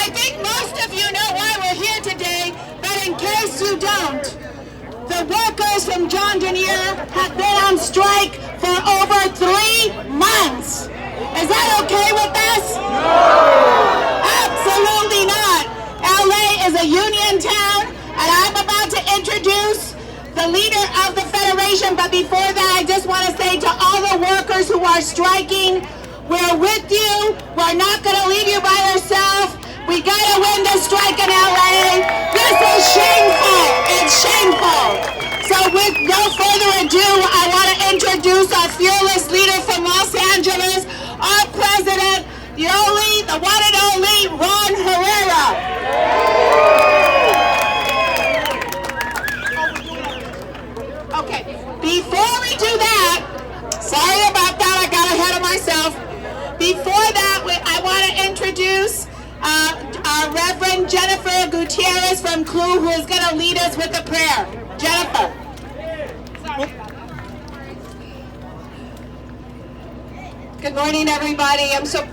I think most of you know why we're here today, but in case you don't, the workers from John Denier have been on strike for over 3 months. Is that okay with us? No! Absolutely not. LA is a union town, and I'm about to introduce the leader of the Federation, but before that, I just want to say to all the workers who are striking, we're with you. We're not going to leave you by yourself. We got to win this strike in LA. This is shameful. It's shameful. So with no further ado, I want to introduce our fearless leader from Los Angeles, our president, the one and only Ron Herrera. Okay, before we do that, sorry about that, I got ahead of myself. Before that, I want to introduce our Reverend Jennifer Gutierrez from CLU, who is going to lead us with a prayer. Jennifer. Good morning, everybody. I'm so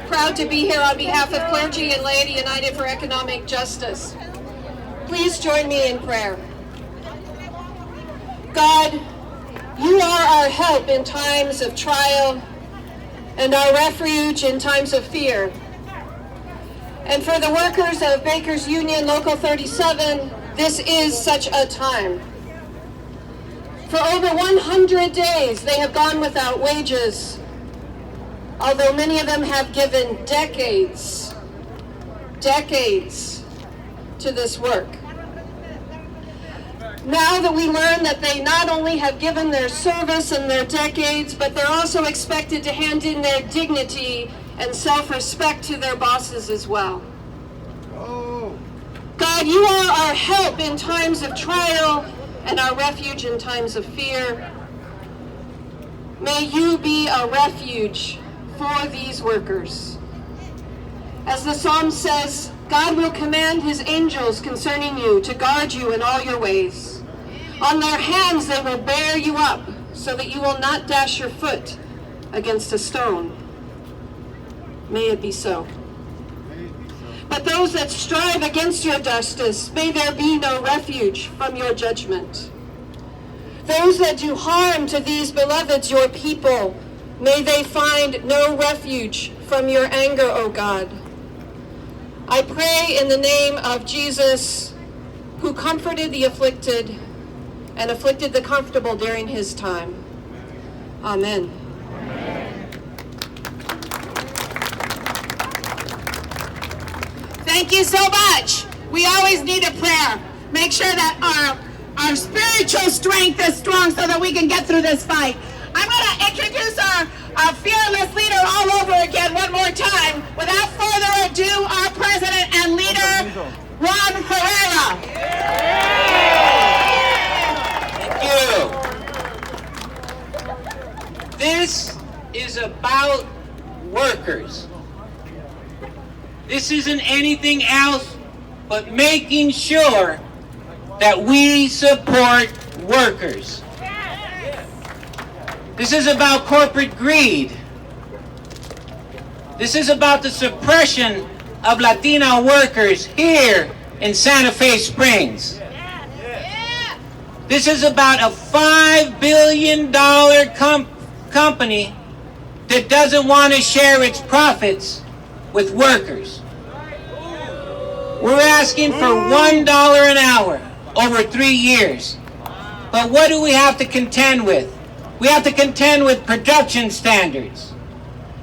proud to be here on behalf of Clergy and Laity United for Economic Justice. Please join me in prayer. God, you are our help in times of trial and our refuge in times of fear. And for the workers of Baker's Union Local 37, this is such a time. For over 100 days, they have gone without wages, although many of them have given decades to this work. Now that we learn that they not only have given their service and their decades, but they're also expected to hand in their dignity and self-respect to their bosses as well. God, you are our help in times of trial and our refuge in times of fear. May you be a refuge for these workers. As the psalm says, God will command his angels concerning you to guard you in all your ways. On their hands they will bear you up so that you will not dash your foot against a stone. May it be so. But those that strive against your justice, may there be no refuge from your judgment. Those that do harm to these beloveds, your people, may they find no refuge from your anger, O God. I pray in the name of Jesus, who comforted the afflicted and afflicted the comfortable during his time. Amen. Thank you so much. We always need a prayer. Make sure that our spiritual strength is strong so that we can get through this fight. I'm going to introduce our fearless leader all over again one more time. Without further ado, our president and leader, Ron Herrera. Thank you. This is about workers. This isn't anything else but making sure that we support workers. This is about corporate greed. This is about the suppression of Latino workers here in Santa Fe Springs. This is about a $5 billion company that doesn't want to share its profits with workers. We're asking for $1 an hour over 3 years. But what do we have to contend with? We have to contend with production standards.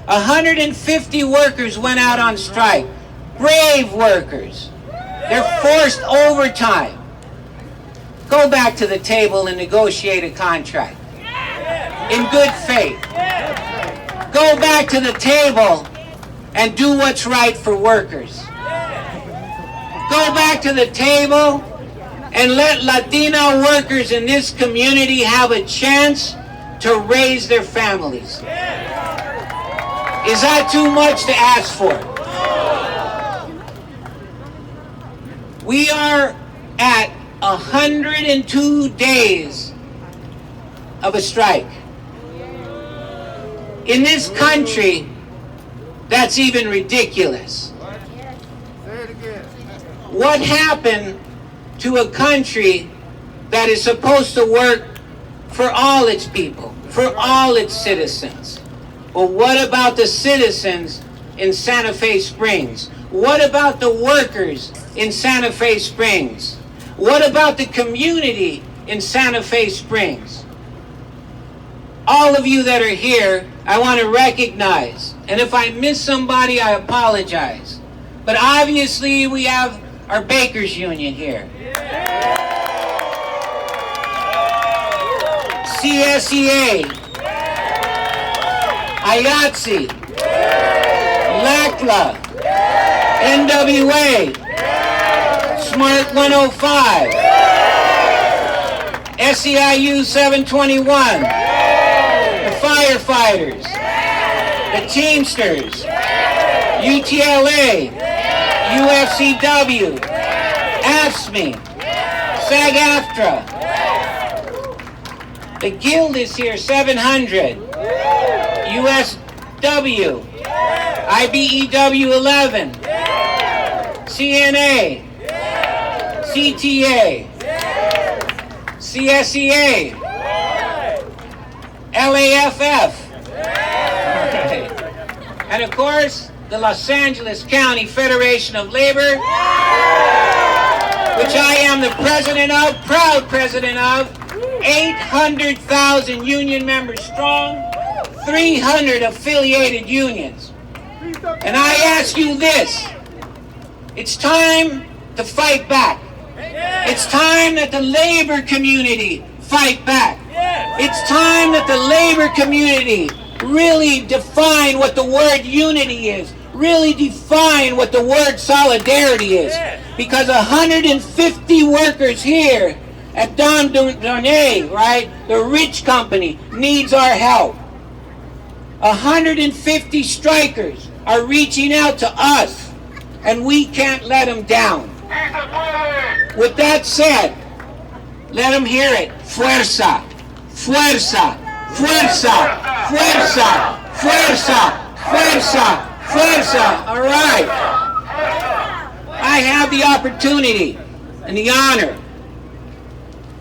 150 workers went out on strike. Brave workers. They're forced overtime. Go back to the table and negotiate a contract in good faith. Go back to the table and do what's right for workers. Go back to the table and let Latino workers in this community have a chance to raise their families. Is that too much to ask for? We are at 102 days of a strike. In this country, that's even ridiculous. What happened to a country that is supposed to work for all its people, for all its citizens? Well, what about the citizens in Santa Fe Springs? What about the workers in Santa Fe Springs? What about the community in Santa Fe Springs? All of you that are here, I want to recognize, and if I miss somebody, I apologize. But obviously, we have our Bakers Union here. CSEA, IATSE, LACLA, NWA, Smart 105, SEIU 721, the firefighters, the Teamsters, UTLA, UFCW, AFSCME, SAG-AFTRA. The Guild is here, 700, USW, IBEW 11, CNA, CTA, CSEA, LAFF, and of course, the Los Angeles County Federation of Labor, which I am the president of, proud president of, 800,000 union members strong, 300 affiliated unions. And I ask you this, it's time to fight back. It's time that the labor community fight back. It's time that the labor community really define what the word unity is, really define what the word solidarity is. Because 150 workers here at Don Donay, right, the rich company, needs our help. 150 strikers are reaching out to us, and we can't let them down. With that said, let them hear it. Fuerza, fuerza, fuerza, fuerza, fuerza, fuerza, fuerza. All right. I have the opportunity and the honor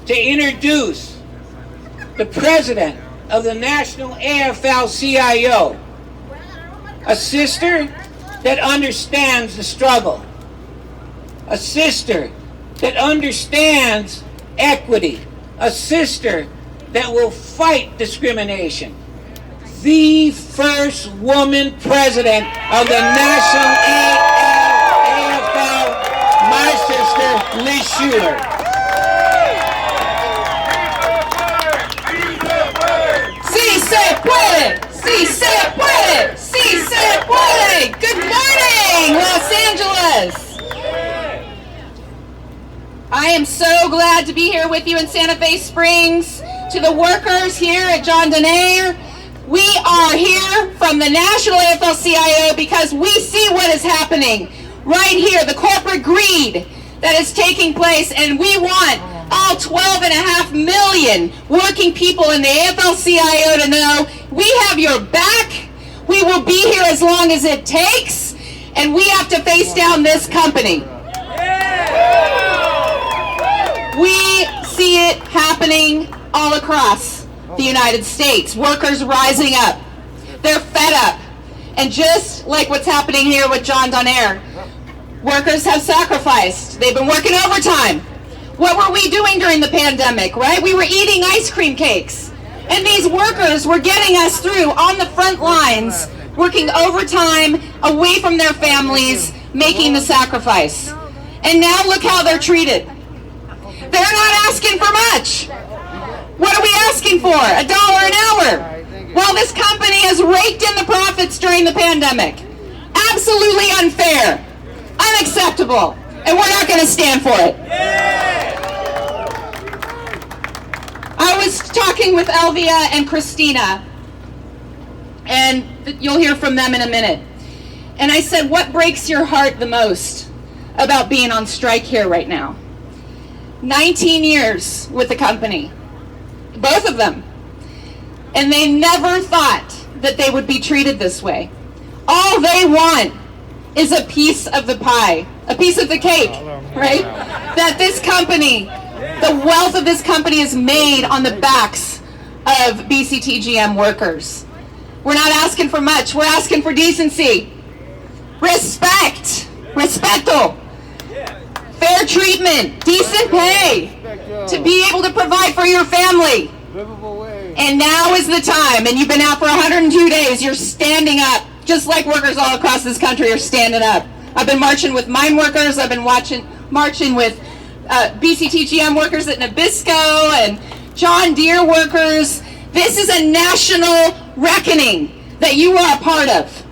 to introduce the president of the National AFL-CIO, a sister that understands the struggle, a sister that understands equity, a sister that will fight discrimination, the first woman president of the National AFL, my sister, Liz Shuler. Sí se puede, sí se puede, sí se puede. Good morning, Los Angeles. I am so glad to be here with you in Santa Fe Springs. To the workers here at John Denayer, we are here from the National AFL-CIO because we see what is happening right here, the corporate greed that is taking place, and we want all 12.5 million working people in the AFL-CIO to know we have your back, we will be here as long as it takes, and we have to face down this company. We see it happening all across the United States. Workers rising up. They're fed up. And just like what's happening here with John Denayer, workers have sacrificed. They've been working overtime. What were we doing during the pandemic, right? We were eating ice cream cakes. And these workers were getting us through on the front lines, working overtime, away from their families, making the sacrifice. And now look how they're treated. They're not asking for much. What are we asking for? $1 an hour. Well, this company has raked in the profits during the pandemic. Absolutely unfair. Unacceptable. And we're not going to stand for it. I was talking with Melvia and Christina, and you'll hear from them in a minute. And I said, what breaks your heart the most about being on strike here right now? 19 years with the company, both of them. And they never thought that they would be treated this way. All they want is a piece of the pie, a piece of the cake, right? That this company, the wealth of this company is made on the backs of BCTGM workers. We're not asking for much. We're asking for decency, respect, respeto, fair treatment, decent pay, to be able to provide for your family. And now is the time, and you've been out for 102 days, you're standing up, just like workers all across this country are standing up. I've been marching with mine workers, I've been marching with BCTGM workers at Nabisco and John Deere workers. This is a national reckoning that you are a part of.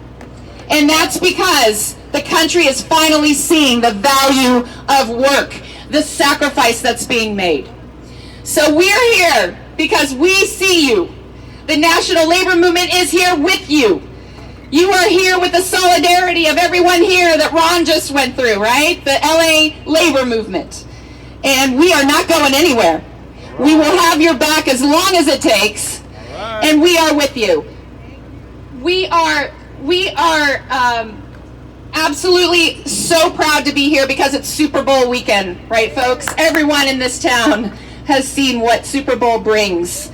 And that's because the country is finally seeing the value of work, the sacrifice that's being made. So we're here because we see you. The national labor movement is here with you. You are here with the solidarity of everyone here that Ron just went through, right? The LA labor movement. And we are not going anywhere. We will have your back as long as it takes, and we are with you. We are absolutely so proud to be here because it's Super Bowl weekend, right, folks? Everyone in this town has seen what Super Bowl brings.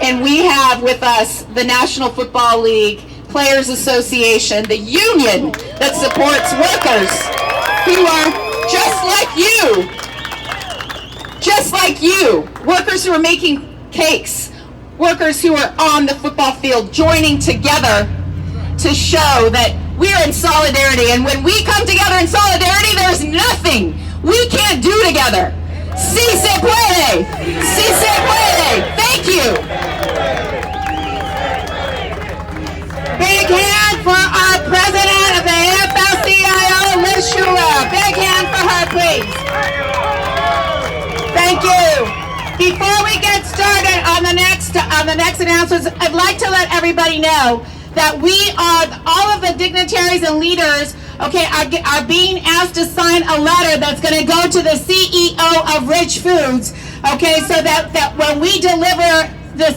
And we have with us the National Football League, Players Association, the union that supports workers who are just like you, workers who are making cakes, workers who are on the football field joining together to show that we are in solidarity. And when we come together in solidarity, there's nothing we can't do together. Sí se puede! Sí se puede! Thank you! Big hand for our president of the AFL-CIO, Liz Shuler. Big hand for her, please. Thank you. Before we get started on the next announcements, I'd like to let everybody know that we are, all of the dignitaries and leaders, okay, are being asked to sign a letter that's going to go to the CEO of Rich Foods, okay, so that when we deliver the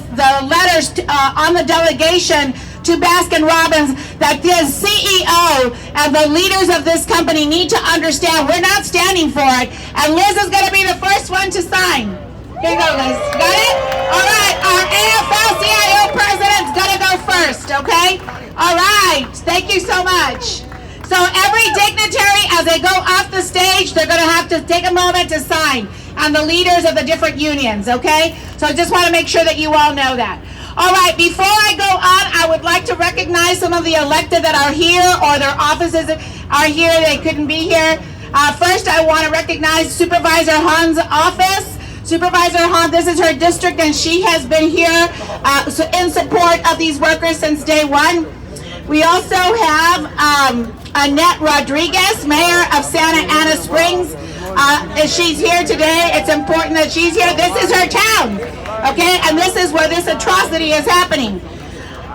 letters on the delegation to Baskin-Robbins, that the CEO and the leaders of this company need to understand we're not standing for it, and Liz is going to be the first one to sign. Here you go, Liz. Got it? All right, our AFL-CIO president's going to go first, okay? All right, thank you so much. So every dignitary, as they go off the stage, they're going to have to take a moment to sign, and the leaders of the different unions, okay? So I just want to make sure that you all know that. All right, before I go on, I would like to recognize some of the elected that are here or their offices are here. They couldn't be here. First, I want to recognize Supervisor Han's office. Supervisor Han, this is her district, and she has been here in support of these workers since day one. We also have Annette Rodriguez, Mayor of Santa Ana Springs. She's here today. It's important that she's here. This is her town, okay? And this is where this atrocity is happening.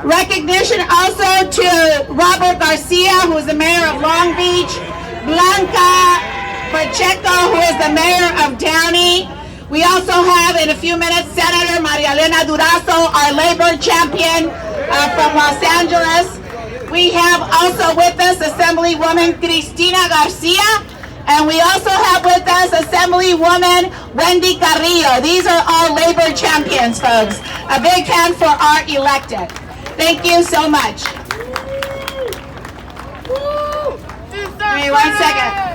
Recognition also to Robert Garcia, who is the mayor of Long Beach. Blanca Pacheco, who is the mayor of Downey. We also have, in a few minutes, Senator Maria Elena Durazo, our labor champion from Los Angeles. We have also with us Assemblywoman Christina Garcia, and we also have with us Assemblywoman Wendy Carrillo. These are all labor champions, folks. A big hand for our elected. Thank you so much. Give me 1 second.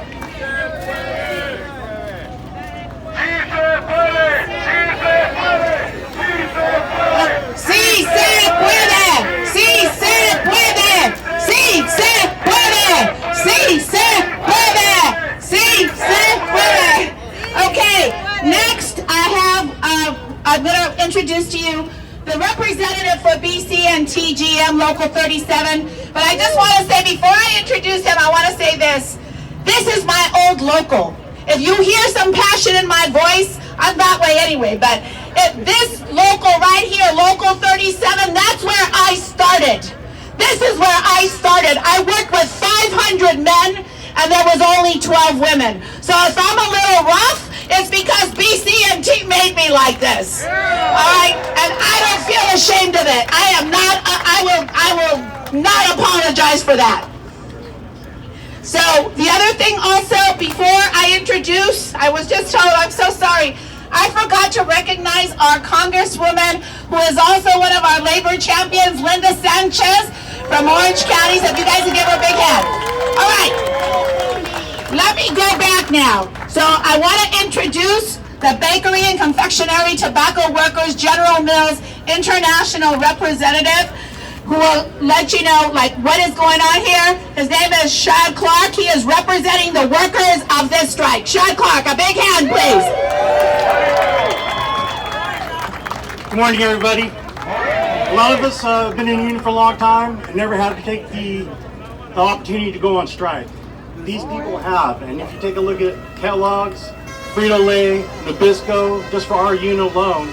Sí se puede, sí se puede, sí se puede, sí se puede, sí se puede. Okay, next I'm going to introduce to you the representative for BCTGM Local 37. But I just want to say, before I introduce him, I want to say this. This is my old local. If you hear some passion in my voice, I'm that way anyway, but this local right here, Local 37, that's where I started. This is where I started. I worked with 500 men, and there was only 12 women. So if I'm a little rough, it's because BCT made me like this. All right? And I don't feel ashamed of it. I will not apologize for that. So the other thing also, before I introduce, I was just told, I'm so sorry, I forgot to recognize our Congresswoman, who is also one of our labor champions, Linda Sanchez from Orange County. So if you guys can give her a big hand. All right, let me go back now. So I want to introduce the Bakery and Confectionery Tobacco Workers General Mills International Representative, who will let you know what is going on here. His name is Shad Clark. He is representing the workers of this strike. Shad Clark, a big hand, please. Good morning, everybody. A lot of us have been in the union for a long time and never had to take the opportunity to go on strike. These people have, and if you take a look at Kellogg's, Frito-Lay, Nabisco, just for our union alone,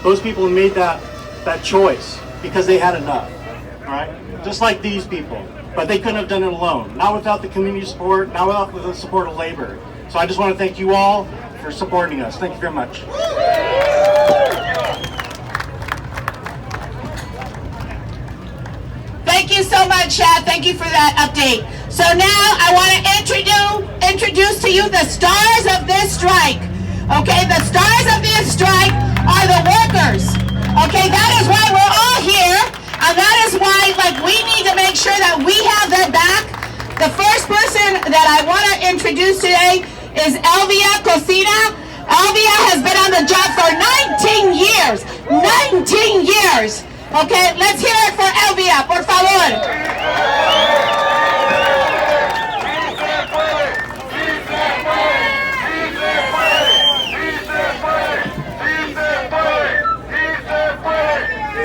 those people have made that choice because they had enough. Right? Just like these people, but they couldn't have done it alone. Not without the community support, not without the support of labor. So I just want to thank you all for supporting us. Thank you very much. Thank you so much, Chad. Thank you for that update. So now I want to introduce to you the stars of this strike. Okay, the stars of this strike are the workers. Okay, that is why we're all here. And that is why, we need to make sure that we have their back. The first person that I want to introduce today is Melvia Cocina. Melvia has been on the job for 19 years. 19 years. Okay, let's hear it for Melvia, por favor.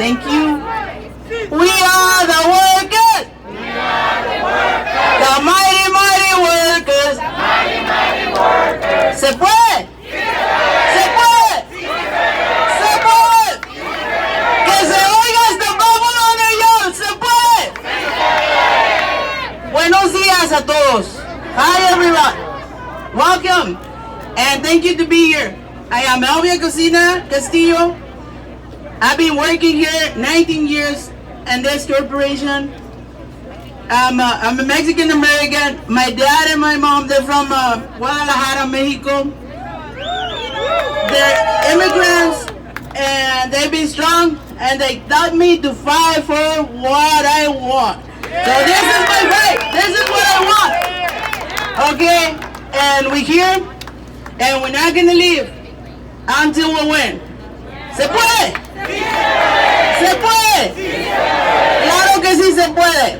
Thank you. We are the workers. We are the workers. The mighty, mighty workers. The mighty, mighty workers. Se puede. Se puede. Se puede. Que se oiga este báculo de Dios. Se puede. Buenos días a todos. Hi everyone. Welcome. And thank you to be here. I am Melvia Cocina Castillo. I've been working here 19 years in this corporation. I'm a Mexican American. My dad and my mom, they're from Guadalajara, Mexico. They're immigrants and they've been strong and they taught me to fight for what I want. So this is my fight. This is what I want. Okay, and we're here and we're not gonna leave until we win. ¿Se puede? ¿Se puede? Claro que sí se puede.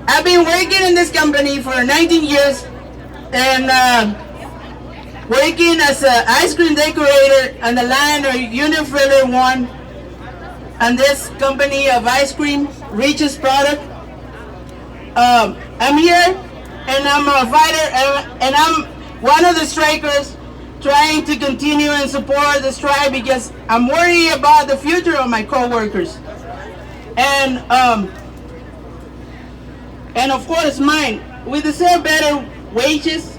I've been working in this company for 19 years and working as an ice cream decorator on the line of Unit Filler 1 on this company of ice cream, Rich's product. I'm here and I'm a fighter and I'm one of the strikers trying to continue and support the strike because I'm worried about the future of my co-workers. And of course mine. We deserve better wages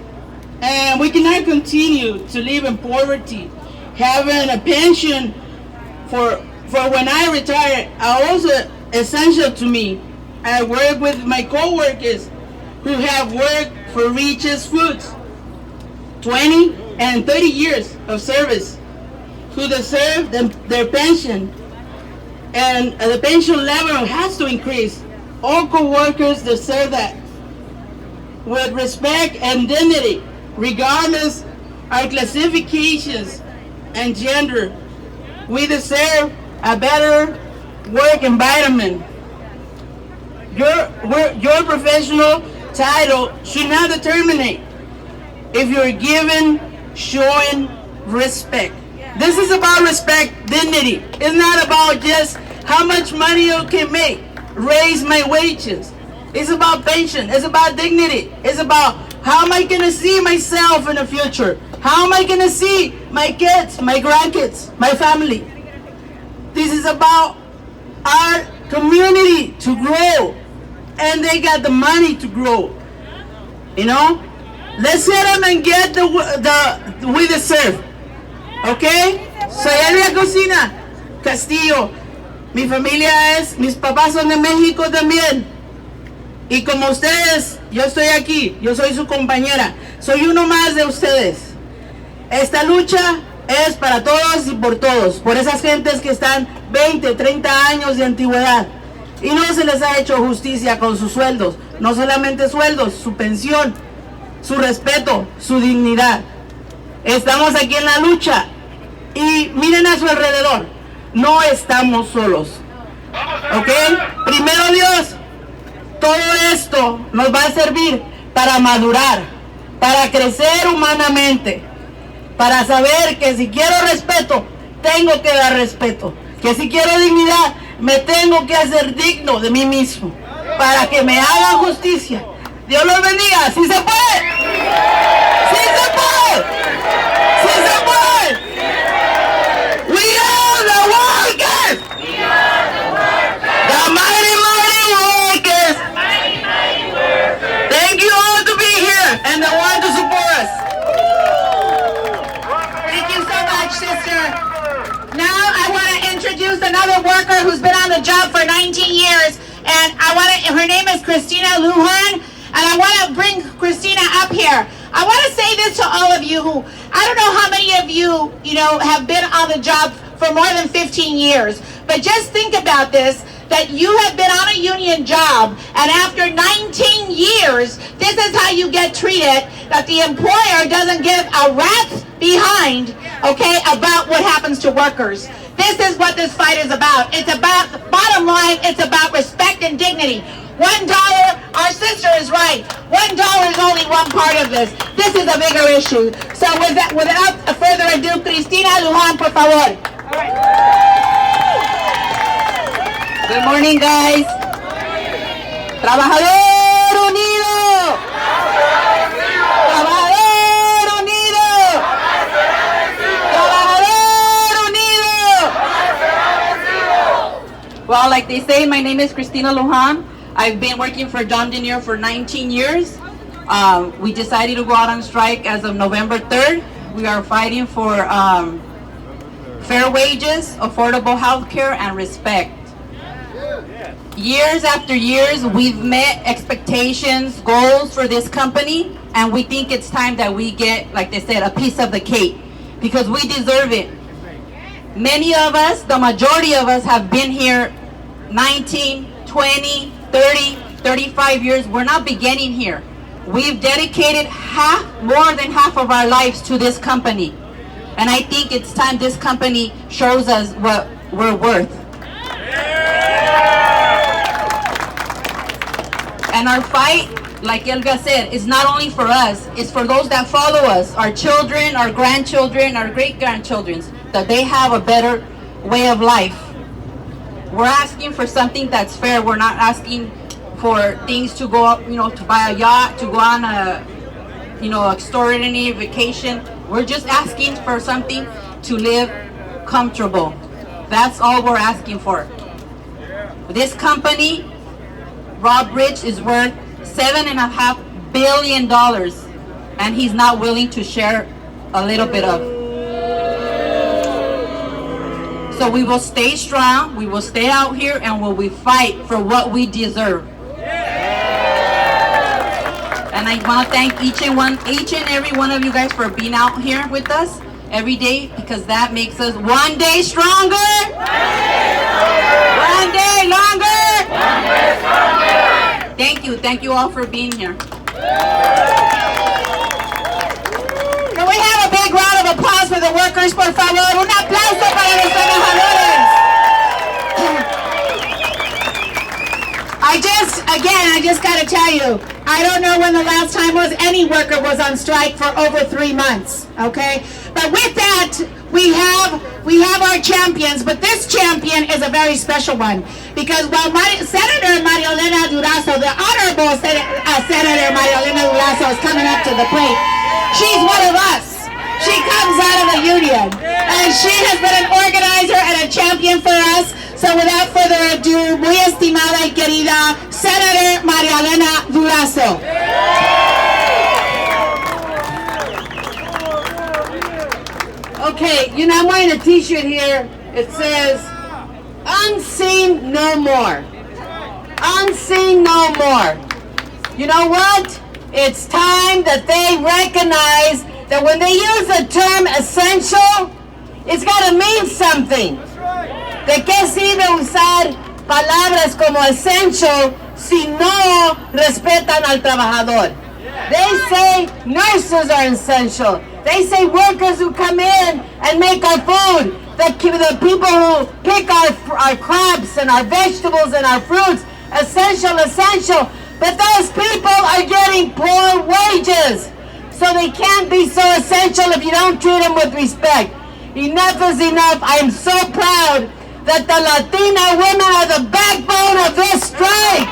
and we cannot continue to live in poverty. Having a pension for when I retire are also essential to me. I work with my co-workers who have worked for Rich's Foods, 20 and 30 years of service, who deserve their pension. And the pension level has to increase. All co-workers deserve that with respect and dignity, regardless of classifications and gender. We deserve a better work environment. Your professional title should not determine if you're given showing respect. This is about respect, dignity. It's not about just how much money you can make, raise my wages. It's about pension, it's about dignity. It's about how am I gonna see myself in the future? How am I gonna see my kids, my grandkids, my family? This is about our community to grow, and they got the money to grow. You know? Let's hit them and get the we deserve. Okay? Soy Melvia Cocina Castillo. Mi familia mis papás son de México también. Y como ustedes yo estoy aquí, yo soy su compañera, soy uno más de ustedes. Esta lucha es para todos y por todos, por esas gentes que están 20, 30 años de antigüedad y no se les ha hecho justicia con sus sueldos, no solamente sueldos, su pensión, su respeto, su dignidad. Estamos aquí en la lucha y miren a su alrededor, no estamos solos, ¿ok? Primero Dios, todo esto nos va a servir para madurar, para crecer humanamente, para saber que si quiero respeto, tengo que dar respeto, que si quiero dignidad, me tengo que hacer digno de mí mismo, para que me hagan justicia. Dios los bendiga. ¡Sí se puede! ¡Sí se puede! ¡Sí se puede! We are the workers! We are the workers! The mighty, mighty workers! Mighty, mighty workers! Thank you all to be here and the one to support us. Thank you so much, sister. Now I want to introduce another worker who's been on the job for 19 years, and her name is Christina Lujan, and I want to bring Christina up here. I want to say this to all of you who, I don't know how many of you, have been on the job for more than 15 years, but just think about this, that you have been on a union job, and after 19 years, this is how you get treated, that the employer doesn't give a rat's behind, okay, about what happens to workers. This is what this fight is about. It's about, bottom line, it's about respect and dignity. $1, our sister is right. $1 is only one part of this. This is a bigger issue. So without further ado, Christina Lujan, por favor. Good morning, guys. Trabajador unido. Trabajador unido. Trabajador unido. Well, like they say, my name is Christina Lujan. I've been working for John Deere for 19 years. We decided to go out on strike as of November 3rd. We are fighting for fair wages, affordable health care, and respect. Years after years, we've met expectations, goals for this company, and we think it's time that we get, like they said, a piece of the cake, because we deserve it. Many of us, the majority of us, have been here 19, 20, 30, 35 years. We're not beginning here. We've dedicated more than half of our lives to this company. And I think it's time this company shows us what we're worth. And our fight, like Elvia said, is not only for us, it's for those that follow us, our children, our grandchildren, our great-grandchildren, that they have a better way of life. We're asking for something that's fair. We're not asking for things to go up, to buy a yacht, to go on a, extraordinary vacation. We're just asking for something to live comfortable. That's all we're asking for. This company, Rob Rich, is worth $7.5 billion, and he's not willing to share a little bit of. So we will stay strong, we will stay out here, and we fight for what we deserve. And I want to thank each and every one of you guys for being out here with us every day, because that makes us one day stronger, one day longer. Thank you all for being here. Can we have a big round of applause for the workers, por favor? Un aplauso para los trabajadores. I just got to tell you, I don't know when the last time any worker was on strike for over 3 months, okay? But with that, we have our champions, but this champion is a very special one, because while Senator Maria Elena Durazo, the Honorable Senator Maria Elena Durazo is coming up to the plate, she's one of us. She comes out of the union, and she has been an organizer and a champion for us. So without further ado, muy estimada y querida Senator Maria Elena Durazo. Okay, I'm wearing a t-shirt here. It says, "Unseen no more. Unseen no more." You know what? It's time that they recognize that when they use the term essential, it's got to mean something. ¿De qué sirve usar palabras como essential si no respetan al trabajador? They say nurses are essential. They say workers who come in and make our food. The people who pick our crops and our vegetables and our fruits. Essential, essential. But those people are getting poor wages. So they can't be so essential if you don't treat them with respect. Enough is enough. I am so proud that the Latina women are the backbone of this strike.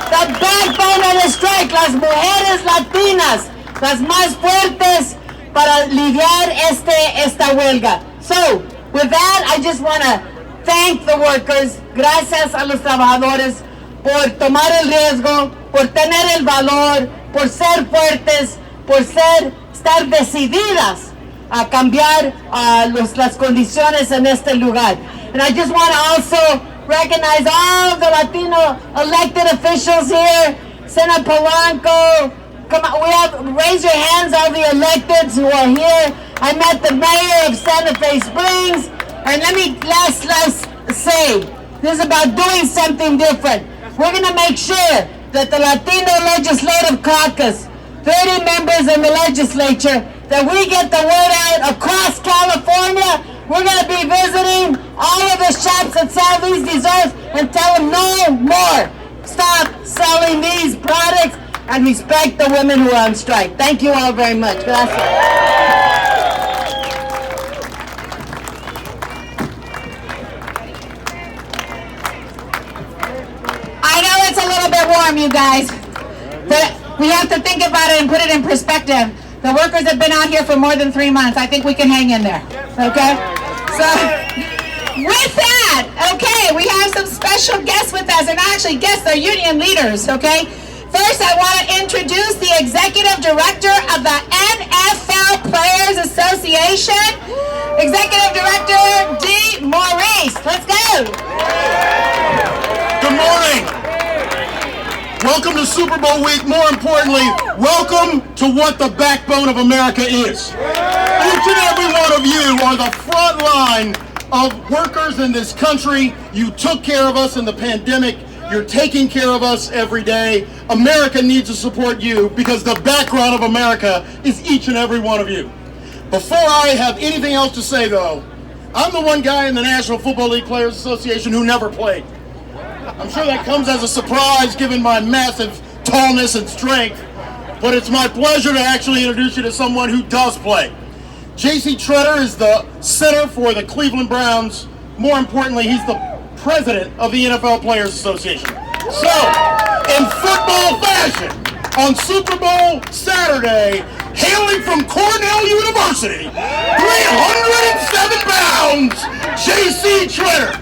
The backbone of the strike. Las mujeres latinas, las más fuertes para lidiar esta huelga. So, with that, I just want to thank the workers. Gracias a los trabajadores por tomar el riesgo, por tener el valor, por ser fuertes, por estar decididas a cambiar las condiciones en este lugar. And I just want to also recognize all of the Latino elected officials here. Senator Polanco, come on, raise your hands, all the electeds who are here. I met the mayor of Santa Fe Springs. And let me last say, this is about doing something different. We're going to make sure that the Latino Legislative Caucus, 30 members in the legislature, that we get the word out across California. We're going to be visiting all of the shops that sell these desserts and tell them no more. Stop selling these products and respect the women who are on strike. Thank you all very much. Gracias. Warm, you guys. But we have to think about it and put it in perspective. The workers have been out here for more than 3 months. I think we can hang in there. Okay? So, with that, okay, we have some special guests with us, and actually guests, they're union leaders, okay? First, I want to introduce the Executive Director of the NFL Players Association, Executive Director D. Maurice. Let's go. Good morning. Welcome to Super Bowl week. More importantly, welcome to what the backbone of America is. Each and every one of you are the front line of workers in this country. You took care of us in the pandemic. You're taking care of us every day. America needs to support you because the background of America is each and every one of you. Before I have anything else to say, though, I'm the one guy in the National Football League Players Association who never played. I'm sure that comes as a surprise given my massive tallness and strength, but it's my pleasure to actually introduce you to someone who does play. J.C. Treader is the center for the Cleveland Browns. More importantly, he's the president of the NFL Players Association. So, in football fashion, on Super Bowl Saturday, hailing from Cornell University, 307 pounds, J.C. Treader.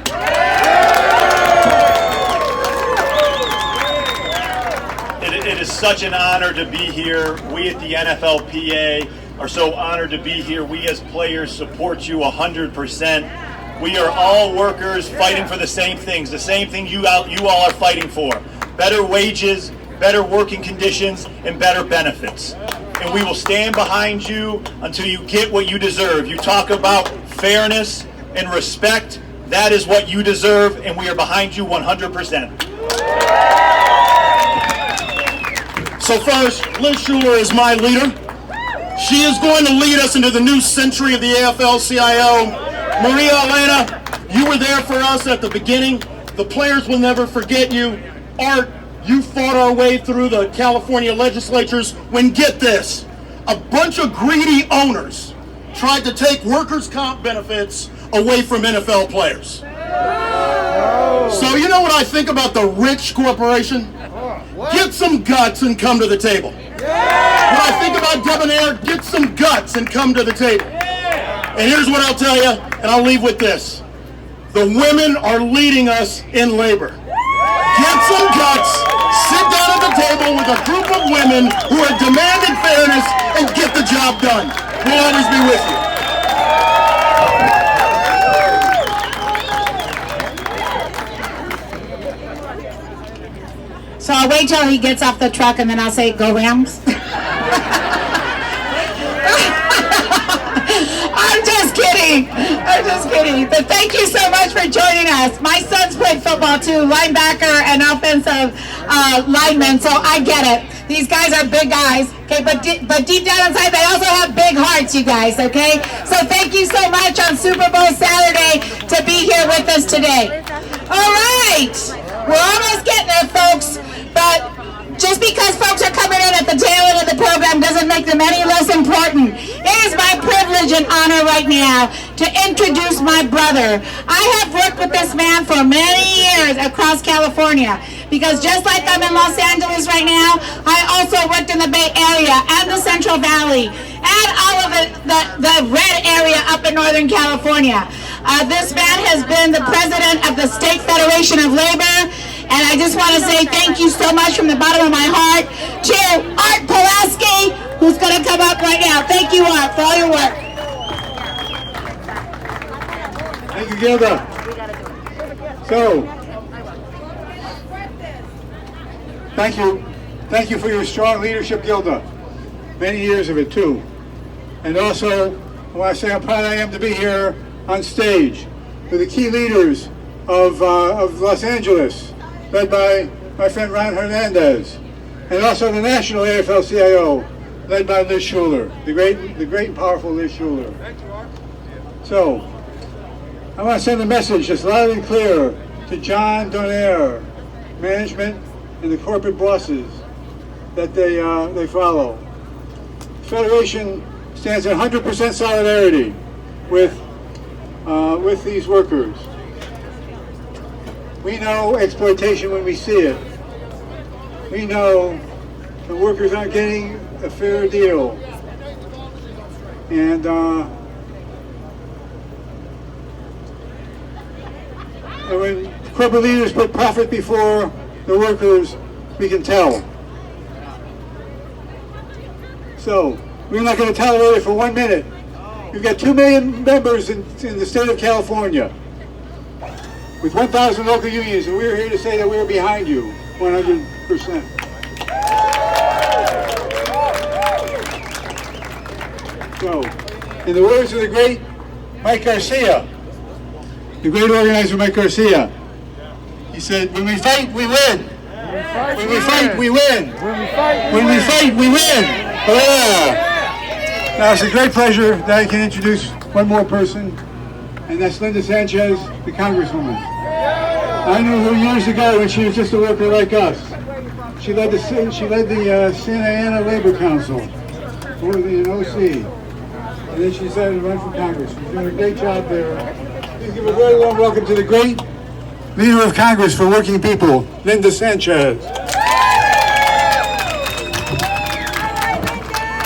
It is such an honor to be here. We at the NFLPA are so honored to be here. We as players support you 100%. We are all workers fighting for the same things, the same thing you all are fighting for. Better wages, better working conditions, and better benefits. And we will stand behind you until you get what you deserve. You talk about fairness and respect. That is what you deserve, and we are behind you 100%. So first, Liz Shuler is my leader. She is going to lead us into the new century of the AFL-CIO. Maria Elena, you were there for us at the beginning. The players will never forget you. Art, you fought our way through the California legislatures when, get this, a bunch of greedy owners tried to take workers' comp benefits away from NFL players. So you know what I think about the rich corporation? Get some guts and come to the table. When I think about Debonair, get some guts and come to the table. And here's what I'll tell you, and I'll leave with this. The women are leading us in labor. Get some guts, sit down at the table with a group of women who are demanding fairness, and get the job done. We'll always be with you. So I'll wait till he gets off the truck and then I'll say, go Rams. I'm just kidding. But thank you so much for joining us. My sons played football too, linebacker and offensive lineman, so I get it. These guys are big guys, okay? But deep down inside, they also have big hearts, you guys, okay? So thank you so much on Super Bowl Saturday to be here with us today. All right, we're almost getting there, folks, but just because folks are coming in at the tail end of the program doesn't make them any less important. It is my privilege and honor right now to introduce my brother. I have worked with this man for many years across California, because just like I'm in Los Angeles right now, I also worked in the Bay Area and the Central Valley and all of the red area up in Northern California. This man has been the president of the State Federation of Labor. And I just want to say thank you so much from the bottom of my heart to Art Pulaski, who's going to come up right now. Thank you, Art, for all your work. Thank you, Gilda. So, thank you for your strong leadership, Gilda. Many years of it, too. And also, I want to say how proud I am to be here on stage with the key leaders of Los Angeles, led by my friend Ron Hernandez, and also the national AFL-CIO, led by Liz Shuler, the great and powerful Liz Shuler. So, I want to send a message just loud and clear to John Donaire, management, and the corporate bosses that they follow. The Federation stands in 100% solidarity with these workers. We know exploitation when we see it. We know the workers aren't getting a fair deal. And when corporate leaders put profit before the workers, we can tell. So, we're not going to tolerate it for 1 minute. We've got 2 million members in the state of California, with 1,000 local unions, and we're here to say that we're behind you, 100%. So, in the words of the great Mike Garcia, the great organizer Mike Garcia, he said, when we fight, we win. When we fight, we win. When we fight, we win. Yeah. Now, it's a great pleasure that I can introduce one more person, and that's Linda Sanchez, the Congresswoman. I knew her years ago when she was just a worker like us. She led the Santa Ana Labor Council, or the OC, and then she decided to run for Congress. She's doing a great job there. Please give a very warm welcome to the great leader of Congress for working people, Linda Sanchez.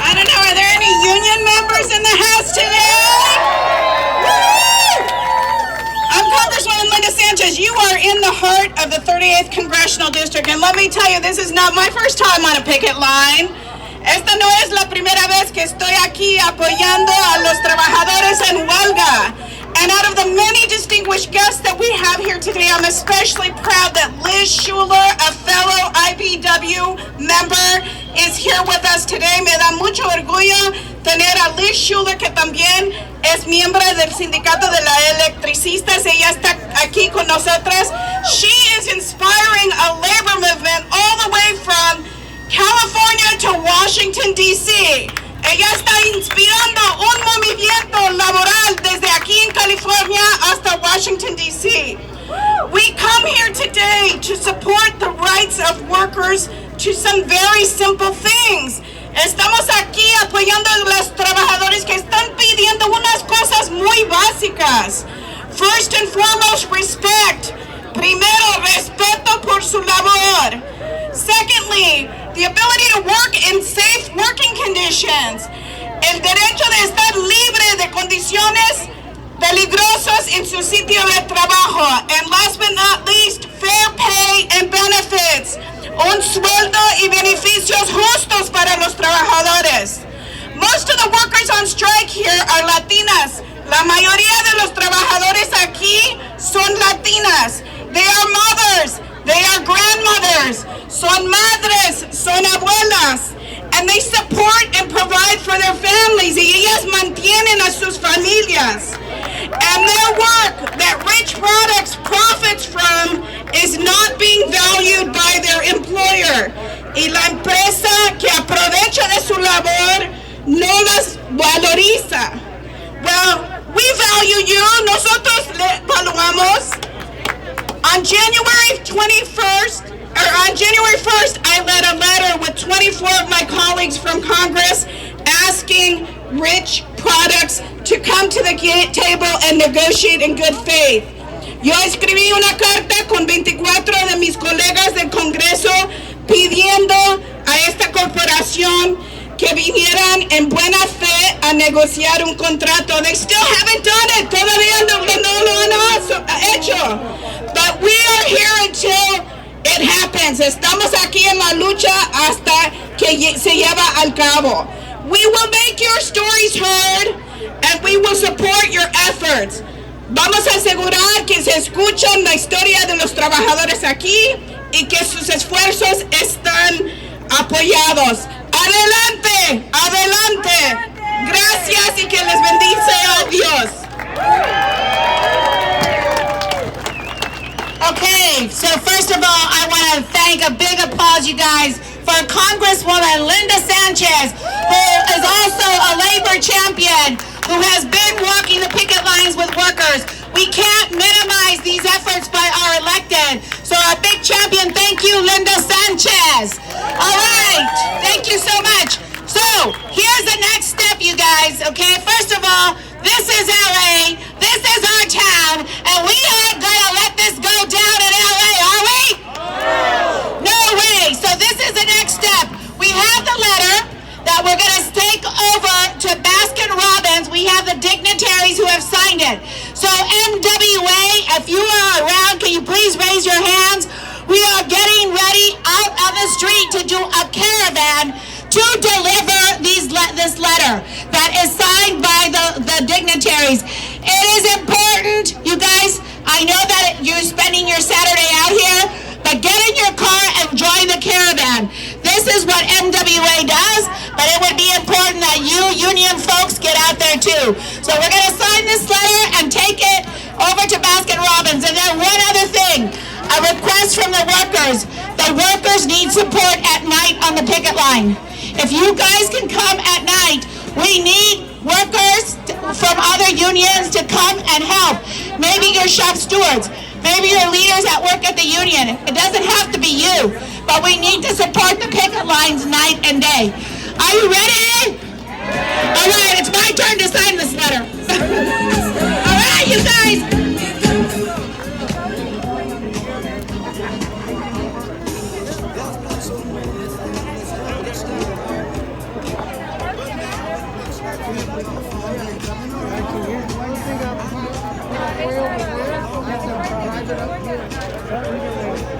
I don't know, are there any union members in the house today? Congresswoman Linda Sanchez, you are in the heart of the 38th Congressional District, and let me tell you, this is not my first time on a picket line. Esta no es la primera vez que estoy aquí apoyando a los trabajadores en huelga. And out of the many distinguished guests that we have here today, I'm especially proud that Liz Shuler, a fellow IBW member, is here with us today. Me da mucho orgullo tener a Liz Shuler, que también es miembro del sindicato de la electricistas. Ella está aquí con nosotras. She is inspiring a labor movement all the way from California to Washington, D.C. Ella está inspirando un movimiento laboral desde aquí en California hasta Washington, D.C. We come here today to support the rights of workers to some very simple things. Estamos aquí apoyando a los trabajadores que están pidiendo unas cosas muy básicas. First and foremost, respect. Primero, respeto por su labor. Secondly, the ability to work in safe working conditions. El derecho de estar libre de condiciones peligrosas en su sitio de trabajo. And last but not least, fair pay and benefits. Un sueldo y beneficios justos para los trabajadores. Most of the workers on strike here are Latinas. La mayoría de los trabajadores aquí son Latinas. They are mothers. They are grandmothers. son madres, son abuelas, and they support and provide for their families, y ellas mantienen a sus familias. And their work that Rich Products profits from is not being valued by their employer. Y la empresa que aprovecha de su labor no las valoriza. Well, we value you. Nosotros le valuamos. On January 1st, I read a letter with 24 of my colleagues from Congress asking Rich Products to come to the table and negotiate in good faith. Yo escribí una carta con 24 de mis colegas del Congreso pidiendo a esta corporación que vinieran en buena fe a negociar un contrato. They still haven't done it. Todavía no lo han hecho. But we are here until it happens. Estamos aquí en la lucha hasta que se lleva al cabo. We will make your stories heard and we will support your efforts. Vamos a asegurar que se escuchan la historia de los trabajadores aquí y que sus esfuerzos están apoyados. Adelante, adelante. Gracias y que les bendice a Dios. Okay, so first of all, I want to thank a big applause, you guys, for Congresswoman Linda Sanchez, who is also a labor champion, who has been walking the picket lines with workers. We can't minimize these efforts by our elected. So a big champion, thank you, Linda Sanchez. All right, thank you so much. So here's the next step, you guys, okay? First of all, this is LA, this is our town, and we aren't gonna let this go down in LA, are we? No way. So this is the next step. We have the letter that we're gonna take over to Baskin-Robbins. We have the dignitaries who have signed it. So MWA, if you are around, can you please raise your hands? We are getting ready out on the street to do a caravan to deliver this letter that is signed by the dignitaries. It is important, you guys. I know that you're spending your Saturday out here, but get in your car and join the caravan. This is what MWA does, but it would be important that you union folks get out there too. So we're going to sign this letter and take it over to Baskin-Robbins. And then one other thing, a request from the workers. The workers need support at night on the picket line. If you guys can come at night, we need workers from other unions to come and help. Maybe your shop stewards, maybe your leaders that work at the union. It doesn't have to be you, but we need to support the picket lines night and day. Are you ready? All right, it's my turn to sign this letter. All right, you guys. Way over here. That's a private up here.